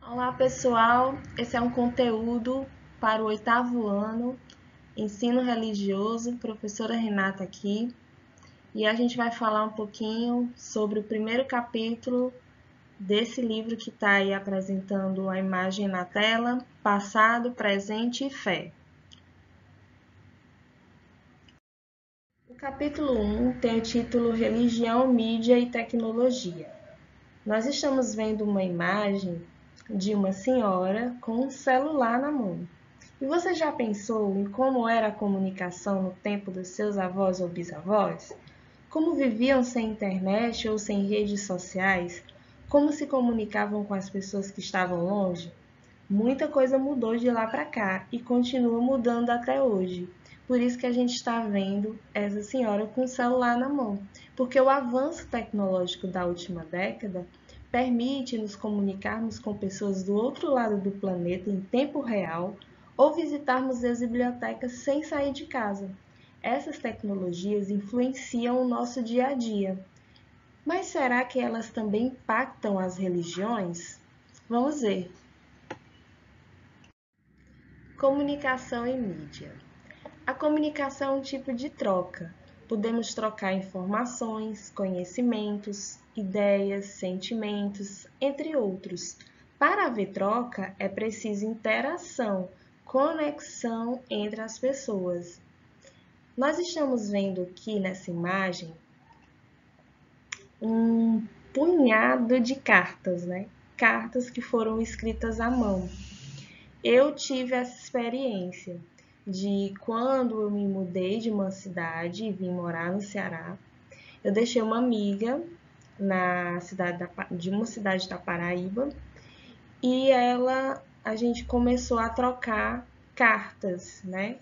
Olá pessoal, esse é um conteúdo para o 8º ano, Ensino Religioso, professora Renata aqui, e a gente vai falar um pouquinho sobre o primeiro capítulo desse livro que está aí apresentando a imagem na tela, Passado, Presente e Fé. O capítulo 1 tem o título Religião, Mídia e Tecnologia. Nós estamos vendo uma imagem de uma senhora com um celular na mão. E você já pensou em como era a comunicação no tempo dos seus avós ou bisavós? Como viviam sem internet ou sem redes sociais? Como se comunicavam com as pessoas que estavam longe? Muita coisa mudou de lá para cá e continua mudando até hoje. Por isso que a gente está vendo essa senhora com o celular na mão, porque o avanço tecnológico da última década permite nos comunicarmos com pessoas do outro lado do planeta em tempo real ou visitarmos as bibliotecas sem sair de casa. Essas tecnologias influenciam o nosso dia a dia. Mas será que elas também impactam as religiões? Vamos ver. Comunicação e mídia. A comunicação é um tipo de troca. Podemos trocar informações, conhecimentos, ideias, sentimentos, entre outros. Para haver troca, é preciso interação, conexão entre as pessoas. Nós estamos vendo aqui nessa imagem um punhado de cartas, né? Cartas que foram escritas à mão. Eu tive essa experiência de quando eu me mudei de uma cidade e vim morar no Ceará, eu deixei uma amiga de uma cidade da Paraíba e a gente começou a trocar cartas, né?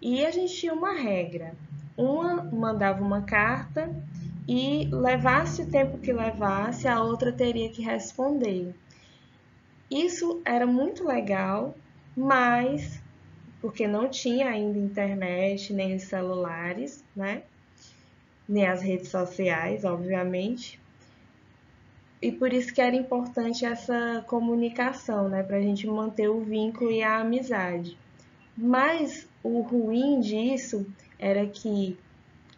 E a gente tinha uma regra. Uma mandava uma carta e levasse o tempo que levasse, a outra teria que responder. Isso era muito legal, mas porque não tinha ainda internet, nem os celulares, né? Nem as redes sociais, obviamente. E por isso que era importante essa comunicação, né? Para a gente manter o vínculo e a amizade. Mas o ruim disso era que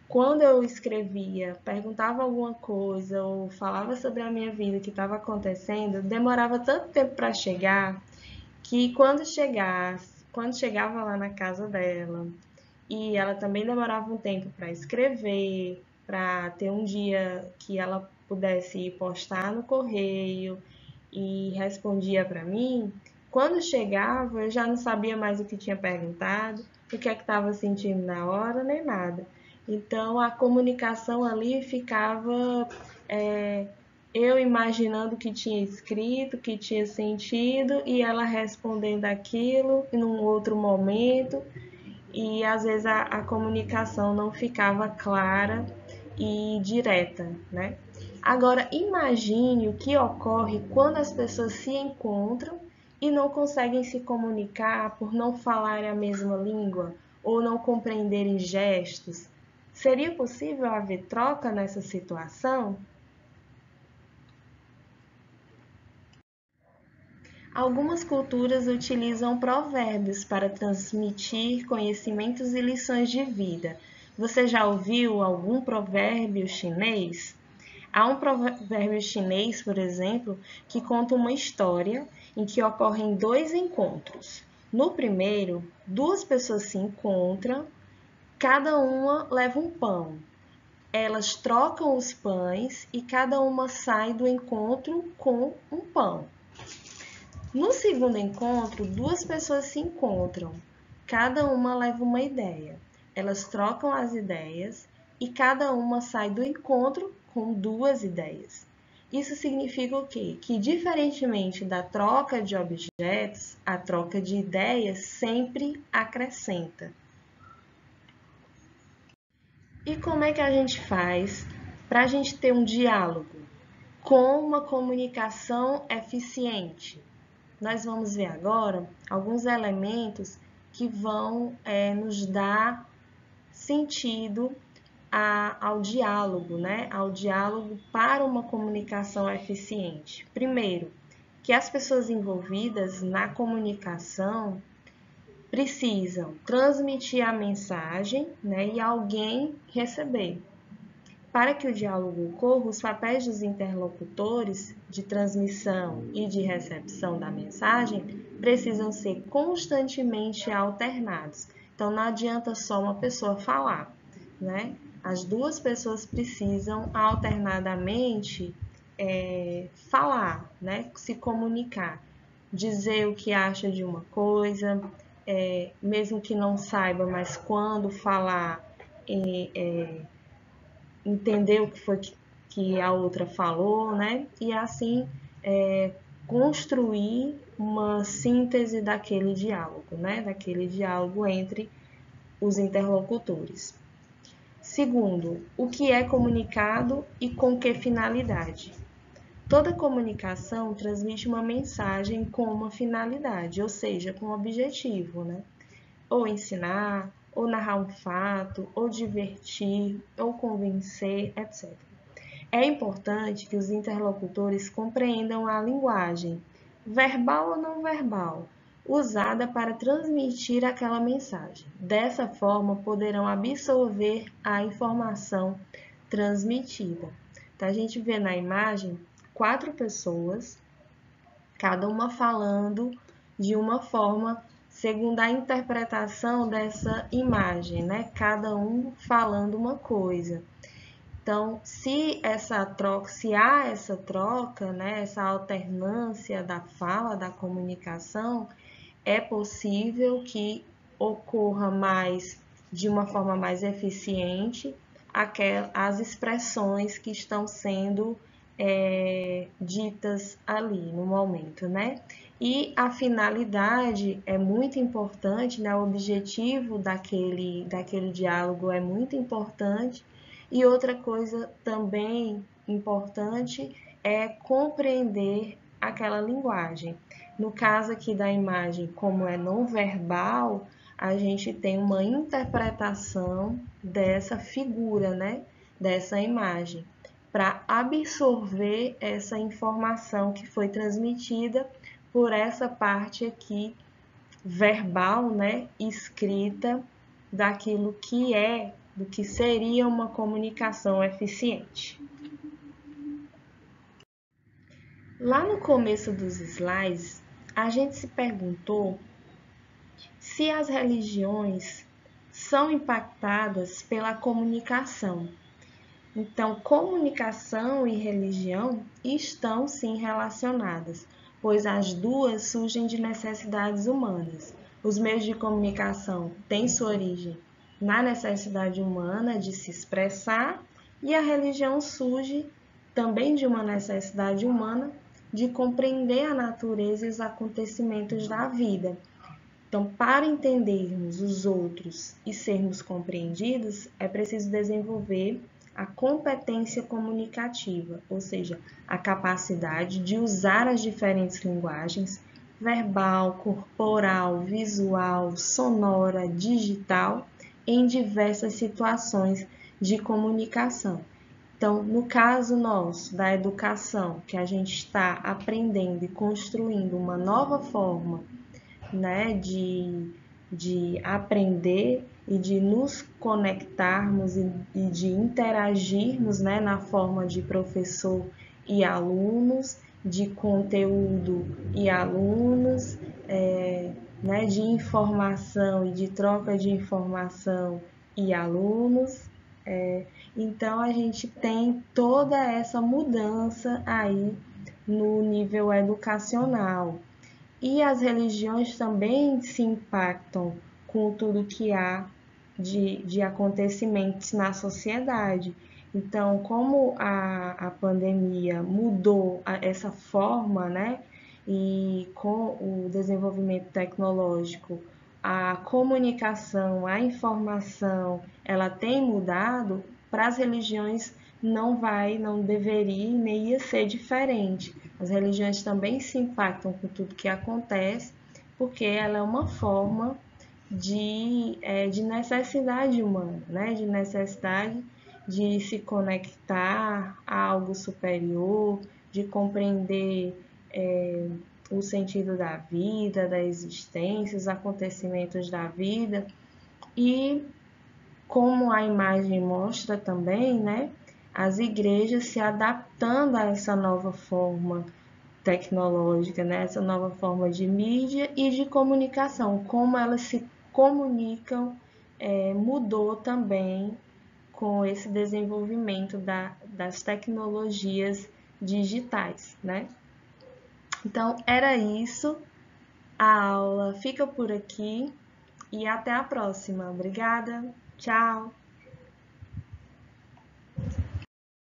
quando eu escrevia, perguntava alguma coisa ou falava sobre a minha vida que estava acontecendo, demorava tanto tempo para chegar que quando chegava lá na casa dela, e ela também demorava um tempo para escrever, para ter um dia que ela pudesse postar no correio e respondia para mim, quando chegava eu já não sabia mais o que tinha perguntado, o que é que estava sentindo na hora, nem nada. Então a comunicação ali ficava eu imaginando o que tinha escrito, o que tinha sentido, e ela respondendo aquilo em um outro momento, e às vezes a comunicação não ficava clara e direta, né? Agora, imagine o que ocorre quando as pessoas se encontram e não conseguem se comunicar por não falarem a mesma língua ou não compreenderem gestos. Seria possível haver troca nessa situação? Algumas culturas utilizam provérbios para transmitir conhecimentos e lições de vida. Você já ouviu algum provérbio chinês? Há um provérbio chinês, por exemplo, que conta uma história em que ocorrem dois encontros. No primeiro, duas pessoas se encontram, cada uma leva um pão. Elas trocam os pães e cada uma sai do encontro com um pão. No segundo encontro, duas pessoas se encontram, cada uma leva uma ideia. Elas trocam as ideias e cada uma sai do encontro com duas ideias. Isso significa o quê? Que, diferentemente da troca de objetos, a troca de ideias sempre acrescenta. E como é que a gente faz para a gente ter um diálogo com uma comunicação eficiente? Nós vamos ver agora alguns elementos que vão nos dar sentido ao diálogo, né? Ao diálogo para uma comunicação eficiente. Primeiro, que as pessoas envolvidas na comunicação precisam transmitir a mensagem, né, e alguém receber. Para que o diálogo ocorra, os papéis dos interlocutores de transmissão e de recepção da mensagem precisam ser constantemente alternados. Então, não adianta só uma pessoa falar, né? As duas pessoas precisam alternadamente falar, né? Se comunicar, dizer o que acha de uma coisa, mesmo que não saiba, mas quando falar, entender o que foi que a outra falou, né? E assim construir uma síntese daquele diálogo, né? Daquele diálogo entre os interlocutores. Segundo, o que é comunicado e com que finalidade? Toda comunicação transmite uma mensagem com uma finalidade, ou seja, com um objetivo, né? Ou ensinar, ou narrar um fato, ou divertir, ou convencer, etc. É importante que os interlocutores compreendam a linguagem, verbal ou não verbal, usada para transmitir aquela mensagem. Dessa forma, poderão absorver a informação transmitida. Então, a gente vê na imagem 4 pessoas, cada uma falando de uma forma segundo a interpretação dessa imagem, né? Cada um falando uma coisa. Então, se há essa troca, né, essa alternância da fala, da comunicação, é possível que ocorra mais, de uma forma mais eficiente, as expressões que estão sendo ditas ali no momento, né? E a finalidade é muito importante, né? O objetivo daquele diálogo é muito importante. E outra coisa também importante é compreender aquela linguagem. No caso aqui da imagem, como é não verbal, a gente tem uma interpretação dessa figura, né? Dessa imagem, para absorver essa informação que foi transmitida por essa parte aqui verbal, né? Escrita daquilo que do que seria uma comunicação eficiente. Lá no começo dos slides, a gente se perguntou se as religiões são impactadas pela comunicação. Então, comunicação e religião estão sim relacionadas, pois as duas surgem de necessidades humanas. Os meios de comunicação têm sua origem na necessidade humana de se expressar e a religião surge também de uma necessidade humana de compreender a natureza e os acontecimentos da vida. Então, para entendermos os outros e sermos compreendidos, é preciso desenvolver a competência comunicativa, ou seja, a capacidade de usar as diferentes linguagens, verbal, corporal, visual, sonora, digital, em diversas situações de comunicação. Então, no caso nosso da educação, que a gente está aprendendo e construindo uma nova forma, né, de aprender e de nos conectarmos e de interagirmos, né, na forma de professor e alunos, de conteúdo e alunos, né, de informação e de troca de informação e alunos. Então, a gente tem toda essa mudança aí no nível educacional. E as religiões também se impactam com tudo que há de acontecimentos na sociedade. Então, como a pandemia mudou essa forma, né? E com o desenvolvimento tecnológico, a comunicação, a informação, ela tem mudado, para as religiões não deveria e nem ia ser diferente. As religiões também se impactam com tudo que acontece, porque ela é uma forma de necessidade humana, né? De necessidade de se conectar a algo superior, de compreender o sentido da vida, da existência, os acontecimentos da vida e, como a imagem mostra também, né, as igrejas se adaptando a essa nova forma tecnológica, né, essa nova forma de mídia e de comunicação, como elas se comunicam, mudou também com esse desenvolvimento das tecnologias digitais, né? Então, era isso. A aula fica por aqui e até a próxima. Obrigada. Tchau.